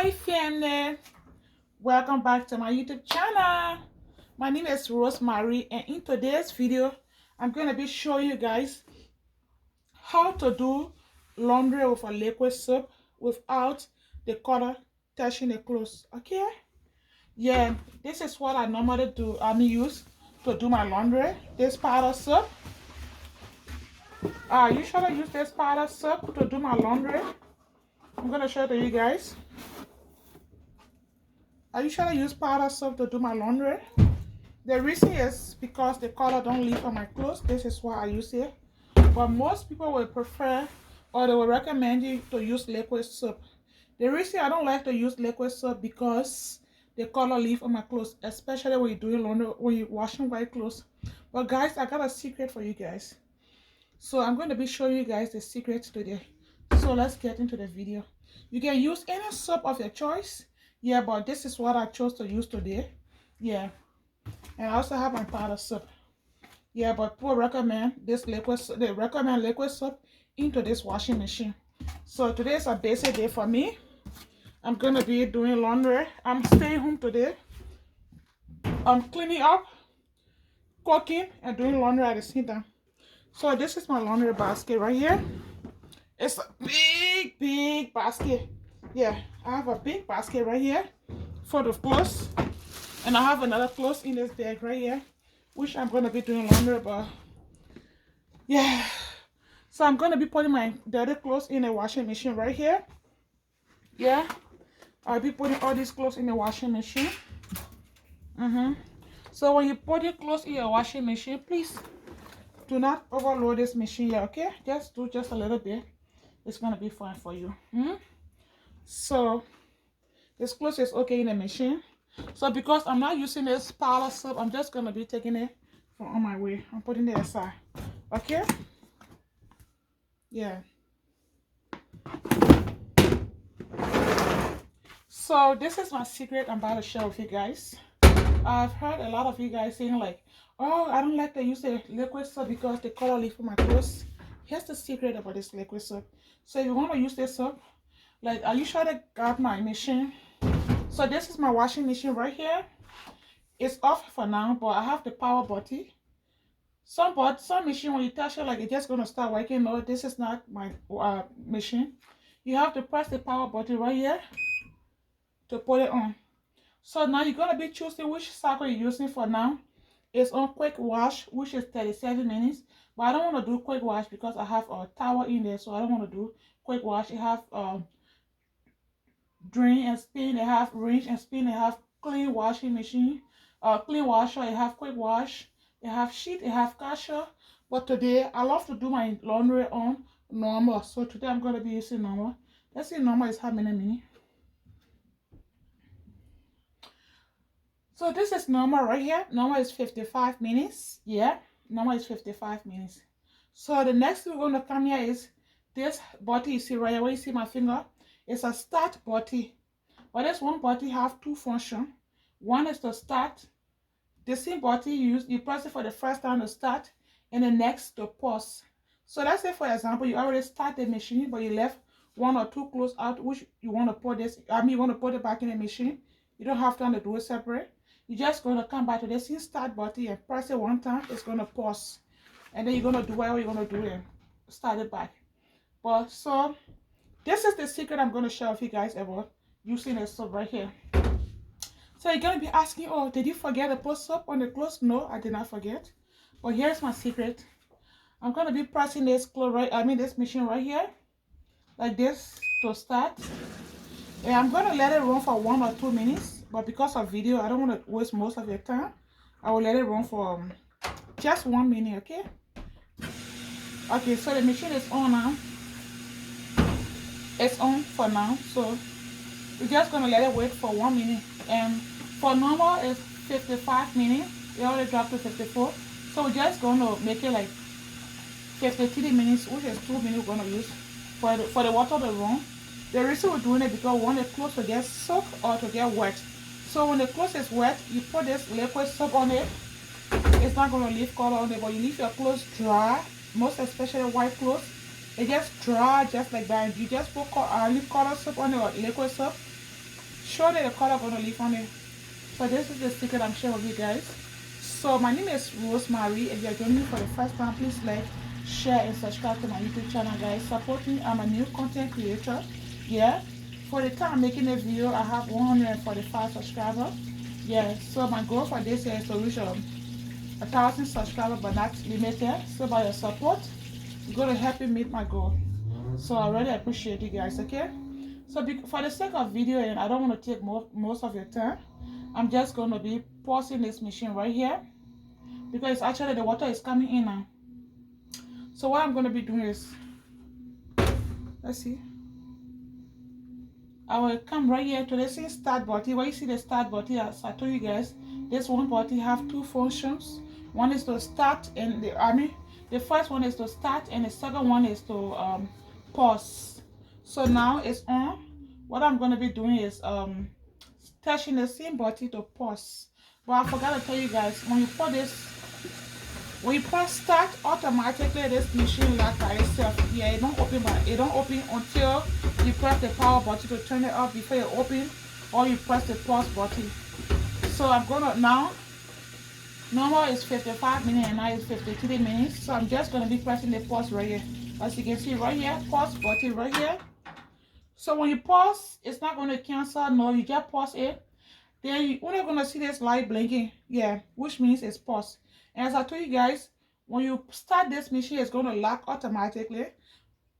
Hi family, welcome back to my YouTube channel. My name is Rosemary, and in today's video I'm going to be showing you guys how to do laundry with a liquid soap without the color touching the clothes. Okay, yeah, this is what I normally do. Use to do my laundry. This powder soap, I usually use this powder soap to do my laundry. I'm going to show it to you guys. I usually use powder soap to do my laundry. The reason is because the color don't leave on my clothes. This is why I use it. But most people will prefer, or they will recommend you to use liquid soap. The reason I don't like to use liquid soap because the color leave on my clothes, especially when you're doing laundry, when you're washing white clothes. But guys, I got a secret for you guys. So I'm going to be showing you guys the secret today. So let's get into the video. You can use any soap of your choice. Yeah, but this is what I chose to use today. Yeah. And I also have my powder soap. Yeah, but people recommend this liquid soap. They recommend liquid soap into this washing machine. So today is a busy day for me. I'm going to be doing laundry. I'm staying home today. I'm cleaning up, cooking, and doing laundry at the same time. So this is my laundry basket right here. It's a big basket. Yeah, I have a big basket right here for the clothes. And I have another clothes in this bag right here, which I'm going to be doing laundry, but yeah. So I'm going to be putting my dirty clothes in a washing machine right here. Yeah, I'll be putting all these clothes in the washing machine. So when you put your clothes in your washing machine, please do not overload this machine here, okay? Just do just a little bit. It's going to be fine for you. So this clothes is okay in the machine. So because I'm not using this powder soap, I'm just going to be taking it from on my way. I'm putting it aside. Okay? Yeah. So this is my secret I'm about to share with you guys. I've heard a lot of you guys saying like, oh, I don't like to use the liquid soap because the color leave from my clothes. Here's the secret about this liquid soap. So if you want to use this soap, like I usually got my machine. So this is my washing machine right here. It's off for now, but I have the power button. Some machine, when you touch it, like it's just gonna start working. No, this is not my machine. You have to press the power button right here to put it on. So now you're gonna be choosing which cycle you're using for now. It's on quick wash, which is 37 minutes. But I don't want to do quick wash because I have a towel in there, so I don't want to do quick wash. You have drain and spin, they have rinse and spin, they have clean washing machine, clean washer, they have quick wash, they have sheet, they have casher. But today I love to do my laundry on normal, so today I'm going to be using normal. Let's see, normal is how many minutes. So this is normal right here. Normal is 55 minutes. Yeah, normal is 55 minutes. So the next thing we're going to come here is this button you see right here, where you see my finger. It's a start button. But this one button have two functions. One is to start. The same button you press it for the first time to start, and the next to pause. So let's say, for example, you already start the machine, but you left one or two clothes out, which you want to put this. You want to put it back in the machine. You don't have time to do it separate. You're just going to come back to the same start button and press it one time. It's going to pause, and then you're going to do whatever you're going to do and start it back. But so this is the secret I'm going to share with you guys about using this soap right here. So you're going to be asking, oh, did you forget to put soap on the clothes? No, I did not forget. But here's my secret. I'm going to be pressing this this machine right here, like this, to start. And I'm going to let it run for 1 or 2 minutes. But because of video, I don't want to waste most of your time. I will let it run for just 1 minute, okay? Okay, so the machine is on now. It's on for now, so we're just going to let it wait for 1 minute. And for normal it's 55 minutes. It already dropped to 54, so we're just going to make it like 53 minutes, which is 2 minutes we're going to use for the water to run. The reason we're doing it because we want the clothes to get soaked or to get wet. So when the clothes is wet, you put this liquid soap on it. It's not going to leave color on it, but you leave your clothes dry, most especially white clothes. It gets dry just like that. You just put leave color soap on it or liquid soap. surely the color gonna leave on it. So this is the secret I'm sharing with you guys. So my name is Rosemary. If you're joining me for the first time, please like, share, and subscribe to my YouTube channel, guys. Support me. I'm a new content creator. Yeah. For the time I'm making this video, I have 145 subscribers. Yeah. So my goal for this year is to reach 1,000 subscribers, but not limited. So by your support, you're gonna help me meet my goal. So I really appreciate you guys. Okay. So for the sake of video, and I don't want to take most of your time, I'm just going to be pausing this machine right here because actually the water is coming in now. So what I'm going to be doing is, let's see, I will come right here to the start button. Where you see the start button, as I told you guys, this one button have two functions. One is to start, and the first one is to start, and the second one is to pause. So now it's on. What I'm going to be doing is touching the same button to pause. But I forgot to tell you guys, when you press start, automatically this machine lock by itself. Yeah, it don't open until you press the power button to turn it off before you open, or you press the pause button. So I'm gonna now, normal is 55 minutes and now it's 53 minutes. So I'm just gonna be pressing the pause right here. As you can see right here, pause button right here. So when you pause, it's not gonna cancel. No, you just pause it. Then you're only gonna see this light blinking. Yeah, which means it's paused. And as I told you guys, when you start this machine, it's gonna lock automatically.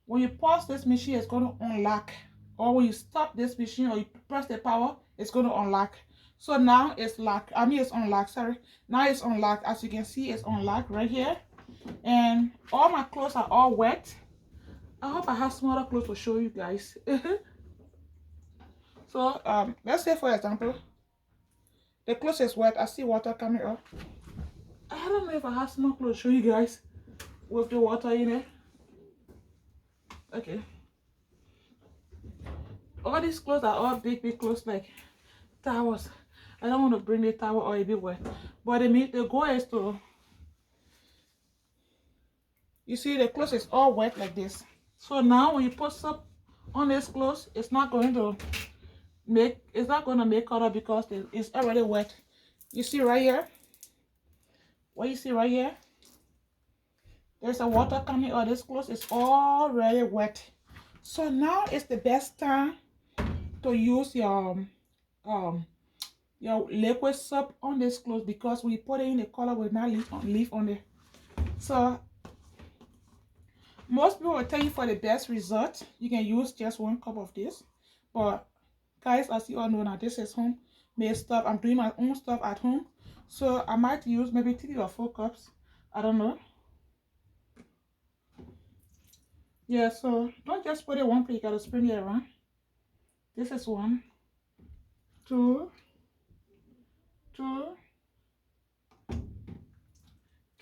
When you pause this machine, it's gonna unlock. Or when you stop this machine or you press the power, it's gonna unlock. So now it's locked. It's unlocked, sorry. Now it's unlocked. As you can see, it's unlocked right here. And all my clothes are all wet. I hope I have smaller clothes to show you guys. So let's say for example, the clothes is wet. I see water coming up. I don't know if I have small clothes to show you guys with the water in it. Okay. All these clothes are all big clothes like towels. I don't want to bring the towel or a bit wet. But the goal is to, you see the clothes is all wet like this. So now when you put soap on this clothes, it's not going to make color because it's already wet. You see right here, what you see right here, there's a water coming out. This clothes is already wet. So now is the best time to use your liquid soap on this clothes, because when you put it in, the color will not leave on it. So most people will tell you for the best result, you can use just 1 cup of this. But guys, as you all know now, this is homemade stuff. I'm doing my own stuff at home. So I might use maybe 3 or 4 cups. I don't know. Yeah, so don't just put it one place, you gotta spread it around. This is 1, 2,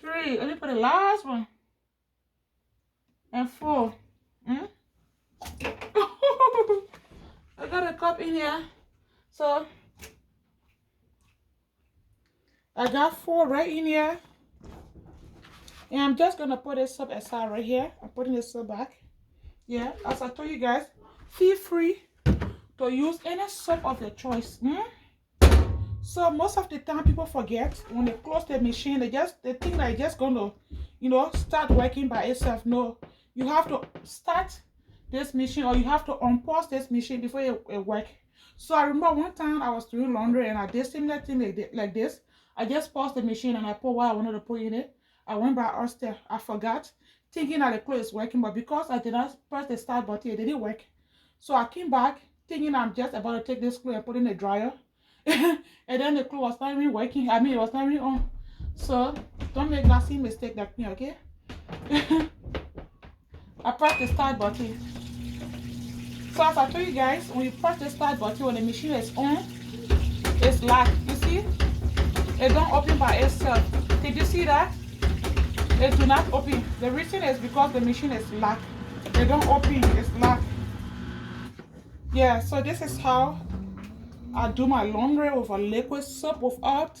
3. Let me put the last one. And 4. I got a cup in here. So I got 4 right in here. And I'm just gonna put this soap aside right here. I'm putting this soap back. Yeah, as I told you guys, feel free to use any soap of your choice. So most of the time people forget when they close the machine, they think that it's just gonna, start working by itself. No, you have to start this machine, or you have to unpause this machine before it work. So I remember one time I was doing laundry and I did similar thing like this. I just paused the machine and I put what I wanted to put in it. I went by upstairs. I forgot, thinking that the clothes is working, but because I did not press the start button, it didn't work. So I came back thinking I'm just about to take this clothes and put in the dryer. And then the clothes was not even working. It was not even on. So don't make that same mistake like me, okay? I pressed the start button. So as I told you guys, when you press the start button, when the machine is on, it's locked. You see? It don't open by itself. Did you see that? It do not open. The reason is because the machine is locked. It don't open. It's locked. Yeah, so this is how I do my laundry with a liquid soap without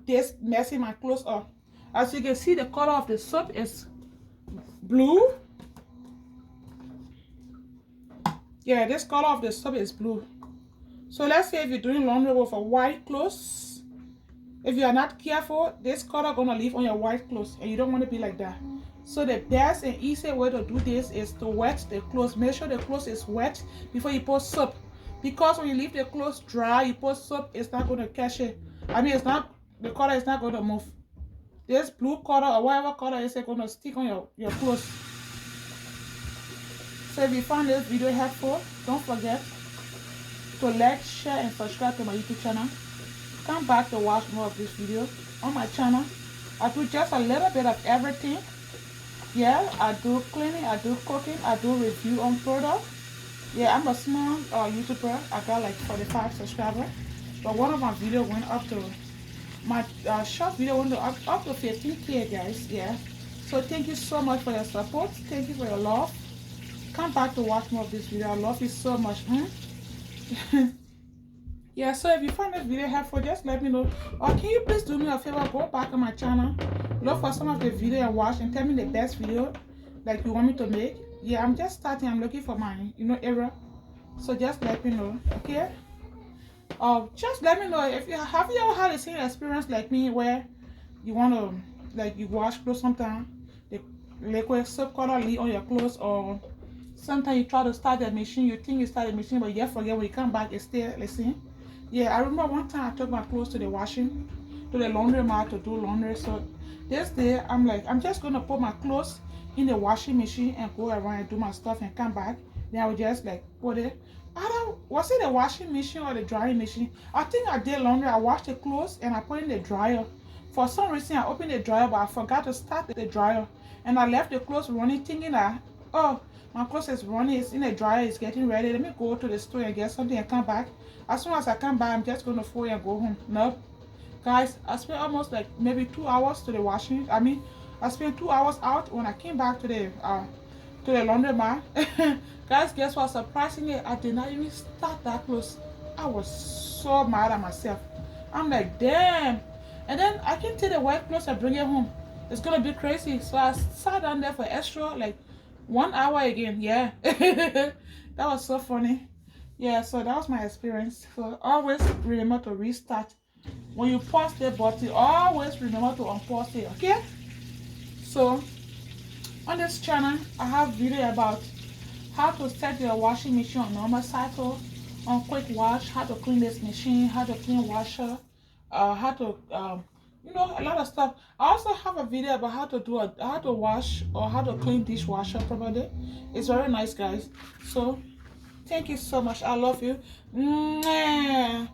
this messing my clothes up. As you can see, the color of the soap is blue. Yeah, this color of the soap is blue. So let's say if you're doing laundry with a white clothes, if you are not careful, this color gonna leave on your white clothes, and you don't want to be like that. So the best and easy way to do this is to wet the clothes. Make sure the clothes is wet before you put soap, because when you leave the clothes dry, you put soap, it's not going to catch it. I mean, it's not, the color is not going to move. This blue color or whatever color is going to stick on your clothes. So if you found this video helpful, don't forget to like, share, and subscribe to my YouTube channel. Come back to watch more of this video on my channel. I do just a little bit of everything. Yeah, I do cleaning, I do cooking, I do review on product. Yeah, I'm a small YouTuber. I got like 45 subscribers, but one of my videos went up to, my short video went up to 15K, guys. Yeah, so thank you so much for your support. Thank you for your love. Come back to watch more of this video. I love you so much. Yeah, so if you find this video helpful, just let me know. Or can you please do me a favor, go back on my channel, look for some of the video and watch, and tell me the best video like you want me to make. Yeah, I'm just starting. I'm looking for my area. So just let me know, okay? Just let me know if you have ever had the same experience like me, where you want to, like, you wash clothes sometimes, the liquid soap color leave on your clothes, or sometimes you try to start the machine, you think you start the machine, but you forget when you come back, it's still the same. Yeah, I remember one time I took my clothes to the laundry mat to do laundry. So this day I'm like, I'm just gonna put my clothes in the washing machine and go around and do my stuff and come back. Then I would just like put it. Was it the washing machine or the drying machine? I think I did laundry. I washed the clothes and I put in the dryer. For some reason I opened the dryer, but I forgot to start the dryer, and I left the clothes running, thinking that, oh, my clothes is running, it's in the dryer, it's getting ready. Let me go to the store and get something and come back. As soon as I come back, I'm just going to fold and go home. Nope. Guys, I spent almost like maybe 2 hours to the washing. I spent 2 hours out. When I came back to the laundromat, guys, guess what? Surprisingly, I did not even start that clothes. I was so mad at myself. I'm like, damn. And then I can take the white clothes and bring it home. It's going to be crazy. So I sat down there for extra, like, 1 hour again. Yeah. That was so funny. Yeah, so that was my experience. So always remember to restart. When you pause the button, always remember to unpause it, okay? So on this channel, I have video about how to set your washing machine on normal cycle, on quick wash, how to clean this machine, how to clean washer, how to a lot of stuff. I also have a video about how to wash or how to clean dishwasher properly. It's very nice, guys. So thank you so much. I love you. Mwah.